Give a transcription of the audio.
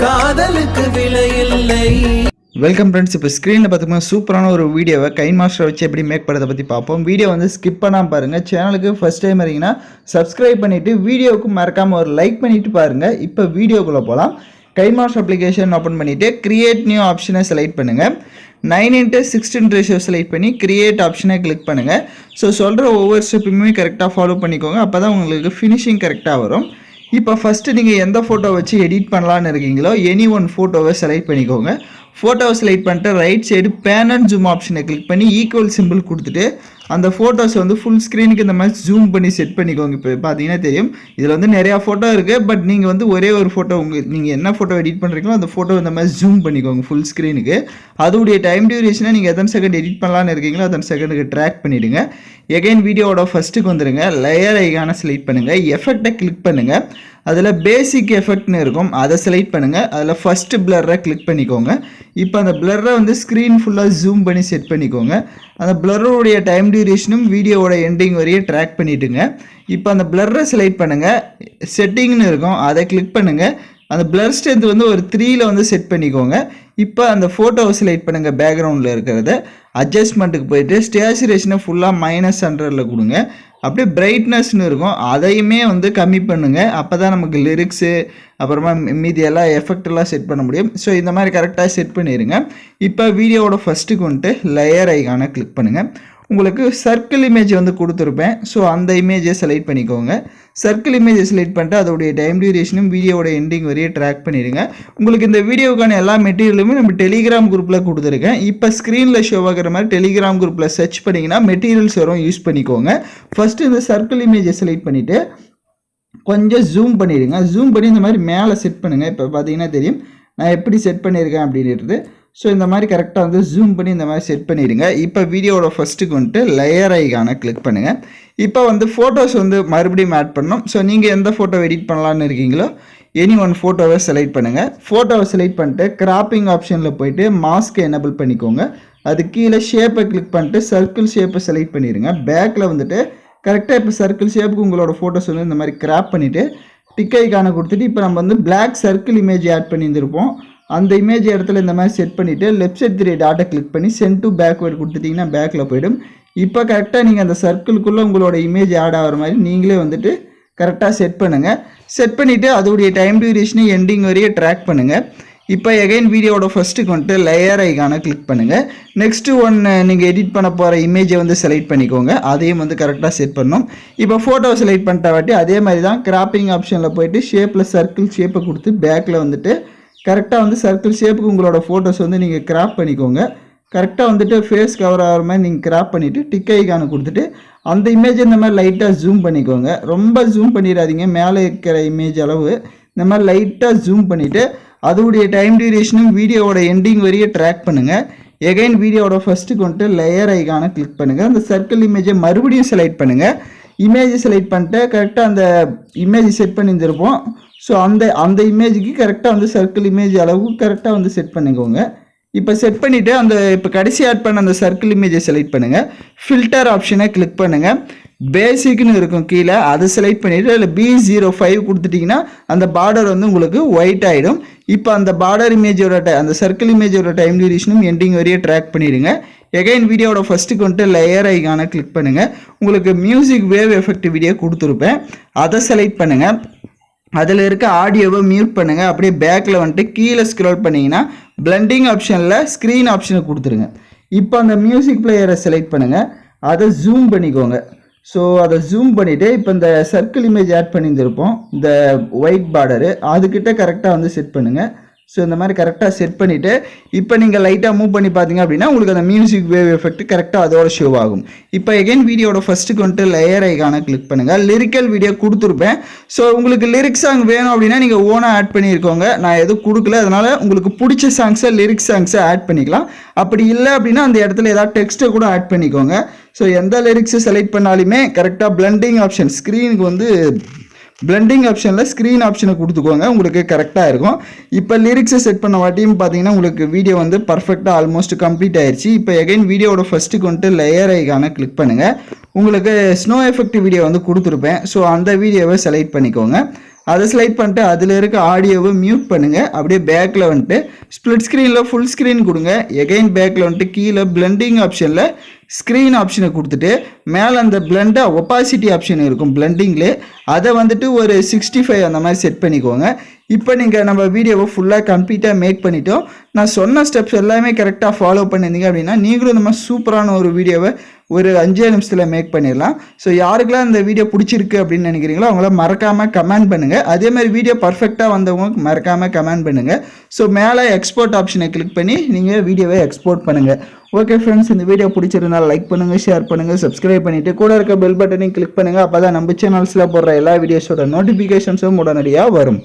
காதலுக்கு விலை இல்லை. Welcome friends. இப்போ ஸ்க்ரீனில் பார்த்திங்கன்னா சூப்பரான ஒரு வீடியோவை கைன்மாஸ்டரை வச்சு எப்படி மேக் பண்ணுறதை பற்றி பார்ப்போம். வீடியோ வந்து ஸ்கிப் பண்ணாமல் பாருங்கள். சேனலுக்கு ஃபஸ்ட் டைம் வரீங்கன்னா சப்ஸ்கிரைப் பண்ணிவிட்டு வீடியோவுக்கு மறக்காமல் ஒரு லைக் பண்ணிவிட்டு பாருங்கள். இப்போ வீடியோக்குள்ளே போகலாம். கைன்மாஸ்டர் அப்ளிகேஷன் ஓப்பன் பண்ணிவிட்டு கிரியேட் நியூ ஆப்ஷனை செலக்ட் பண்ணுங்கள். 9:16 ரேஷியோ செலக்ட் பண்ணி கிரியேட் ஆப்ஷனை கிளிக் பண்ணுங்கள். ஸோ சொல்கிற ஒவ்வொரு ஸ்டெப்புமே கரெக்டாக ஃபாலோ பண்ணிக்கோங்க. அப்போ தான் உங்களுக்கு ஃபினிஷிங் கரெக்டாக வரும். இப்போ ஃபஸ்ட்டு நீங்கள் எந்த ஃபோட்டோ வச்சு எடிட் பண்ணலான்னு இருக்கீங்களோ எனி ஒன் ஃபோட்டோவை செலக்ட் பண்ணிக்கோங்க. ஃபோட்டோவை செலக்ட் பண்ணிட்டு right side pan and zoom ஆப்ஷனை கிளிக் பண்ணி ஈக்குவல் சிம்பிள் கொடுத்துட்டு அந்த ஃபோட்டோஸ் வந்து ஃபுல் ஸ்க்ரீனுக்கு இந்த மாதிரி ஜூம் பண்ணி செட் பண்ணிக்கோங்க. இப்போ பார்த்தீங்கன்னா தெரியும் இதில் வந்து நிறையா ஃபோட்டோ இருக்குது. பட் நீங்கள் வந்து ஒரே ஒரு ஃபோட்டோ நீங்கள் என்ன ஃபோட்டோ எடிட் பண்ணுறீங்களோ அந்த ஃபோட்டோ இந்த மாதிரி ஜூம் பண்ணிக்கோங்க ஃபுல் ஸ்க்ரீனுக்கு. அதோடைய டைம் டியூரேஷனை நீங்கள் எத்தனை செகண்ட் எடிட் பண்ணலான்னு இருக்கீங்களோ அத்தனை செகண்டுக்கு ட்ராக் பண்ணிவிடுங்க. எகைன் வீடியோவோட ஃபஸ்ட்டுக்கு வந்துடுங்க. லேயர் ஐகானை செலக்ட் பண்ணுங்கள். எஃபெக்டை கிளிக் பண்ணுங்கள். அதில் பேசிக் எஃபெக்ட்னு இருக்கும், அதை செலக்ட் பண்ணுங்கள். அதில் ஃபஸ்ட்டு பிளரை கிளிக் பண்ணிக்கோங்க. இப்போ அந்த பிளரை வந்து ஸ்க்ரீன் ஃபுல்லாக ஜூம் பண்ணி செட் பண்ணிக்கோங்க. அந்த பிளருடைய டைம் டியூரேஷனும் வீடியோவோட எண்டிங் வரையும் ட்ராக் பண்ணிவிட்டுங்க. இப்போ அந்த பிளரை செலக்ட் பண்ணுங்கள். செட்டிங்னு இருக்கும், அதை கிளிக் பண்ணுங்கள். அந்த பிளர் ஸ்ட்ரென்த் வந்து ஒரு 3ல் வந்து செட் பண்ணிக்கோங்க. இப்போ அந்த ஃபோட்டோவை செலக்ட் பண்ணுங்கள். பேக்ரவுண்டில் இருக்கிறத அட்ஜஸ்ட்மெண்ட்டுக்கு போயிட்டு ஸ்டேச்சுரேஷனை ஃபுல்லாக -100 கொடுங்க. அப்படியே பிரைட்னஸ்னு இருக்கும், அதையுமே வந்து கம்மி பண்ணுங்கள். அப்போ தான் நமக்கு லிரிக்ஸு அப்புறமா மீதி எல்லாம் எஃபெக்டெல்லாம் செட் பண்ண முடியும். ஸோ இந்த மாதிரி கரெக்டாக செட் பண்ணிடுங்க. இப்போ வீடியோவோட ஃபஸ்ட்டுக்கு வந்துட்டு லேயர் ஐகானை கிளிக் பண்ணுங்கள். உங்களுக்கு சர்க்கிள் இமேஜ் வந்து கொடுத்துருப்பேன். ஸோ அந்த இமேஜை செலக்ட் பண்ணிக்கோங்க. சர்க்கிள் இமேஜை செலக்ட் பண்ணிட்டு அதோடைய டைம் டியூரேஷனும் வீடியோவோட எண்டிங் வரையும் ட்ராக் பண்ணிடுங்க. உங்களுக்கு இந்த வீடியோக்கான எல்லா மெட்டீரியலுமே நம்ம டெலிகிராம் குரூப்பில் கொடுத்துருக்கேன். இப்போ ஸ்க்ரீனில் ஷோ ஆகிற மாதிரி டெலிகிராம் குரூப்பில் சர்ச் பண்ணிங்கன்னா மெட்டீரியல்ஸ் வரும், யூஸ் பண்ணிக்கோங்க. ஃபஸ்ட்டு இந்த சர்க்கிள் இமேஜை செலக்ட் பண்ணிவிட்டு கொஞ்சம் ஜூம் பண்ணிடுங்க. ஜூம் பண்ணி இந்த மாதிரி மேலே செட் பண்ணுங்கள். இப்போ பார்த்தீங்கன்னா தெரியும் நான் எப்படி செட் பண்ணியிருக்கேன் அப்படின்றது. ஸோ இந்த மாதிரி கரெக்டாக வந்து ஜூம் பண்ணி இந்த மாதிரி செட் பண்ணிடுங்க. இப்போ வீடியோவோட ஃபஸ்ட்டுக்கு வந்துட்டு லேயர் ஐகானை கிளிக் பண்ணுங்கள். இப்போ வந்து ஃபோட்டோஸ் வந்து மறுபடியும் ஆட் பண்ணணும். ஸோ நீங்கள் எந்த ஃபோட்டோ எடிட் பண்ணலான்னு இருக்கீங்களோ எனி ஒன் ஃபோட்டோவை செலக்ட் பண்ணுங்கள். ஃபோட்டோவை செலக்ட் பண்ணிட்டு கிராப்பிங் ஆப்ஷனில் போய்ட்டு மாஸ்க்கை எனபிள் பண்ணிக்கோங்க. அது கீழே ஷேப்பை கிளிக் பண்ணிட்டு சர்க்கிள் ஷேப்பை செலக்ட் பண்ணிடுங்க. பேக்கில் வந்துட்டு கரெக்டாக இப்போ சர்க்கிள் ஷேப்புக்கு உங்களோட ஃபோட்டோஸ் வந்து இந்த மாதிரி கிராப் பண்ணிவிட்டு டிக் ஐகானை கொடுத்துட்டு இப்போ நம்ம வந்து பிளாக் சர்க்கிள் இமேஜ் ஆட் பண்ணியிருந்திருப்போம். அந்த இமேஜ் இடத்துல இந்த மாதிரி செட் பண்ணிவிட்டு லெஃப்ட் சைட் 3 டாட்டை கிளிக் பண்ணி சென்ட் டு பேக்வேர்டு கொடுத்துட்டிங்கன்னா பேக்கில் போய்டும். இப்போ கரெக்டாக நீங்கள் அந்த சர்க்கிள்குள்ளே உங்களோட இமேஜ் ஆட் ஆகிற மாதிரி நீங்களே வந்துட்டு கரெக்டாக செட் பண்ணுங்கள். செட் பண்ணிவிட்டு அதோடைய டைம் டியூரேஷனை எண்டிங் வரையே ட்ராக் பண்ணுங்கள். இப்போ எகைன் வீடியோவோட ஃபஸ்ட்டுக்கு வந்துட்டு லேயர் ஐகானை கிளிக் பண்ணுங்கள். நெக்ஸ்ட்டு ஒன்று நீங்கள் எடிட் பண்ண போகிற இமேஜை வந்து செலக்ட் பண்ணிக்கோங்க. அதையும் வந்து கரெக்டாக செட் பண்ணணும். இப்போ ஃபோட்டோ செலக்ட் பண்ணிட்ட வாட்டி அதே மாதிரி தான் கிராப்பிங் ஆப்ஷனில் போய்ட்டு ஷேப்பில் சர்க்கிள் ஷேப்பை கொடுத்து பேக்கில் வந்துட்டு கரெக்டாக வந்து சர்க்கிள் ஷேப்புக்கு உங்களோட ஃபோட்டோஸ் வந்து நீங்கள் கிராப் பண்ணிக்கோங்க. கரெக்டாக வந்துட்டு ஃபேஸ் கவர் ஆகிற மாதிரி நீங்கள் கிராப் பண்ணிவிட்டு டிக் ஐகானை கொடுத்துட்டு அந்த இமேஜ் இந்த மாதிரி லைட்டாக ஜூம் பண்ணிக்கோங்க. ரொம்ப ஜூம் பண்ணிடாதீங்க, மேலே இருக்கிற இமேஜ் அளவு இந்த மாதிரி லைட்டாக ஜூம் பண்ணிவிட்டு அதோடைய டைம் டியூரேஷனும் வீடியோவோட எண்டிங் வரையே ட்ராக் பண்ணுங்கள். எகைன் வீடியோவோட ஃபஸ்ட்டுக்கு வந்துட்டு லேயர் ஐகானை கிளிக் பண்ணுங்கள். அந்த சர்க்கிள் இமேஜை மறுபடியும் செலக்ட் பண்ணுங்கள். இமேஜை செலக்ட் பண்ணிட்டு கரெக்டாக அந்த இமேஜ் செட் பண்ணியிருந்திருப்போம். ஸோ அந்த இமேஜுக்கு கரெக்டாக வந்து சர்க்கிள் இமேஜ் அளவுக்கு கரெக்டாக வந்து செட் பண்ணிக்கோங்க. இப்போ செட் பண்ணிவிட்டு அந்த இப்போ கடைசி ஆட் பண்ண அந்த சர்க்கிள் இமேஜை செலக்ட் பண்ணுங்கள். ஃபில்டர் ஆப்ஷனை கிளிக் பண்ணுங்கள். பேசிக்னு இருக்கும் கீழே, அதை செலக்ட் பண்ணிவிட்டு அதில் B05 கொடுத்துட்டிங்கன்னா அந்த பார்டர் வந்து உங்களுக்கு ஒயிட் ஆகிடும். இப்போ அந்த பார்டர் இமேஜோட அந்த சர்க்கிள் இமேஜோட டைம் டியூரேஷனும் எண்டிங் வரையே ட்ராக் பண்ணிடுங்க. எகைன் வீடியோட ஃபஸ்ட்டுக்கு வந்துட்டு லேயர் ஐகானை கிளிக் பண்ணுங்கள். உங்களுக்கு மியூசிக் வேவ் எஃபெக்ட் வீடியோ கொடுத்துருப்பேன், அதை செலக்ட் பண்ணுங்கள். அதில் இருக்க ஆடியோவை மியூட் பண்ணுங்கள். அப்படியே பேக்கில் வந்துட்டு கீழே ஸ்க்ரோல் பண்ணிங்கன்னா பிளண்டிங் ஆப்ஷனில் ஸ்க்ரீன் ஆப்ஷனை கொடுத்துருங்க. இப்போ அந்த மியூசிக் பிளேயரை செலக்ட் பண்ணுங்கள். அதை ஜூம் பண்ணிக்கோங்க. ஸோ அதை ஜூம் பண்ணிவிட்டு இப்போ இந்த சர்க்கிள் இமேஜ் ஆட் பண்ணியிருந்திருப்போம், இந்த ஒயிட் பார்டரு அதுக்கிட்ட கரெக்டாக வந்து செட் பண்ணுங்கள். ஸோ இந்த மாதிரி கரெக்டாக செட் பண்ணிவிட்டு இப்போ நீங்கள் லைட்டாக மூவ் பண்ணி பார்த்தீங்க அப்படின்னா உங்களுக்கு அந்த மியூசிக் வேவ் எஃபெக்ட் கரெக்டாக அதோட ஷோ ஆகும். இப்போ எகைன் வீடியோட ஃபஸ்ட்டுக்கு வந்துட்டு லேயர் ஐகானை கிளிக் பண்ணுங்கள். லிரிக்கல் வீடியோ கொடுத்துருப்பேன். ஸோ உங்களுக்கு லிரிக்ஸ் சாங் வேணும் அப்படின்னா நீங்கள் ஓனாக ஆட் பண்ணியிருக்கோங்க. நான் எதுவும் கொடுக்கல, அதனால் உங்களுக்கு பிடிச்ச சாங்ஸை லிரிக்ஸ் சாங்ஸை ஆட் பண்ணிக்கலாம். அப்படி இல்லை அப்படின்னா அந்த இடத்துல ஏதாவது டெக்ஸ்ட்டை கூட ஆட் பண்ணிக்கோங்க. ஸோ எந்த லிரிக்ஸை செலக்ட் பண்ணாலுமே கரெக்டாக பிளண்டிங் ஆப்ஷன் ஸ்க்ரீனுக்கு வந்து பிளண்டிங் ஆப்ஷனில் ஸ்க்ரீன் ஆப்ஷனை கொடுத்துக்கோங்க, உங்களுக்கு கரெக்டாக இருக்கும். இப்போ லிரிக்ஸை செட் பண்ண வாட்டியும் பார்த்தீங்கன்னா உங்களுக்கு வீடியோ வந்து பர்ஃபெக்டாக ஆல்மோஸ்ட் கம்ப்ளீட் ஆயிடுச்சு. இப்போ எகைன் வீடியோட ஃபஸ்ட்டுக்கு வந்துட்டு லேயர் ஐகானை கிளிக் பண்ணுங்கள். உங்களுக்கு ஸ்னோ எஃபெக்ட் வீடியோ வந்து கொடுத்துருப்பேன். ஸோ அந்த வீடியோவை செலக்ட் பண்ணிக்கோங்க. அதை ஸ்லைட் பண்ணிட்டு அதில் இருக்க ஆடியோவை மியூட் பண்ணுங்கள். அப்படியே பேக்கில் வந்துட்டு ஸ்ப்ளிட் ஸ்க்ரீனில் ஃபுல் ஸ்க்ரீன் கொடுங்க. எகைன் பேக்கில் வந்துட்டு கீழே பிளெண்டிங் ஆப்ஷனில் ஸ்க்ரீன் ஆப்ஷனை கொடுத்துட்டு மேலே அந்த பிளெண்டாக ஒப்பாசிட்டி ஆப்ஷன் இருக்கும் பிளெண்டிங்லே, அதை வந்துட்டு ஒரு 65 அந்த மாதிரி செட் பண்ணிக்கோங்க. இப்போ நீங்கள் நம்ம வீடியோவை ஃபுல்லாக கம்ப்ளீட்டாக மேக் பண்ணிட்டோம். நான் சொன்ன ஸ்டெப்ஸ் எல்லாமே கரெக்டாக ஃபாலோ பண்ணியிருந்தீங்க அப்படின்னா நீங்களும் இந்த மாதிரி சூப்பரான ஒரு வீடியோவை ஒரு 5 நிமிஷத்தில் மேக் பண்ணிடலாம். ஸோ யாருக்கெல்லாம் இந்த வீடியோ பிடிச்சிருக்கு அப்படின்னு நினைக்கிறீங்களோ அவங்கள மறக்காமல் கமெண்ட் பண்ணுங்கள். அதேமாதிரி வீடியோ பர்ஃபெக்டாக வந்தவங்களுக்கு மறக்காமல் கமெண்ட் பண்ணுங்கள். ஸோ மேலே எக்ஸ்போர்ட் ஆப்ஷனை கிளிக் பண்ணி நீங்கள் வீடியோவை எக்ஸ்போர்ட் பண்ணுங்கள். ஓகே ஃப்ரெண்ட்ஸ், இந்த வீடியோ பிடிச்சிருந்தால் லைக் பண்ணுங்கள், ஷேர் பண்ணுங்கள், சப்ஸ்கிரைப் பண்ணிவிட்டு கூட இருக்க பெல் பட்டனையும் கிளிக் பண்ணுங்கள். அப்போ தான் நம்ம சேனல்ஸில் போடுற எல்லா வீடியோஸோட நோட்டிஃபிகேஷன்ஸும் உடனடியாக வரும்.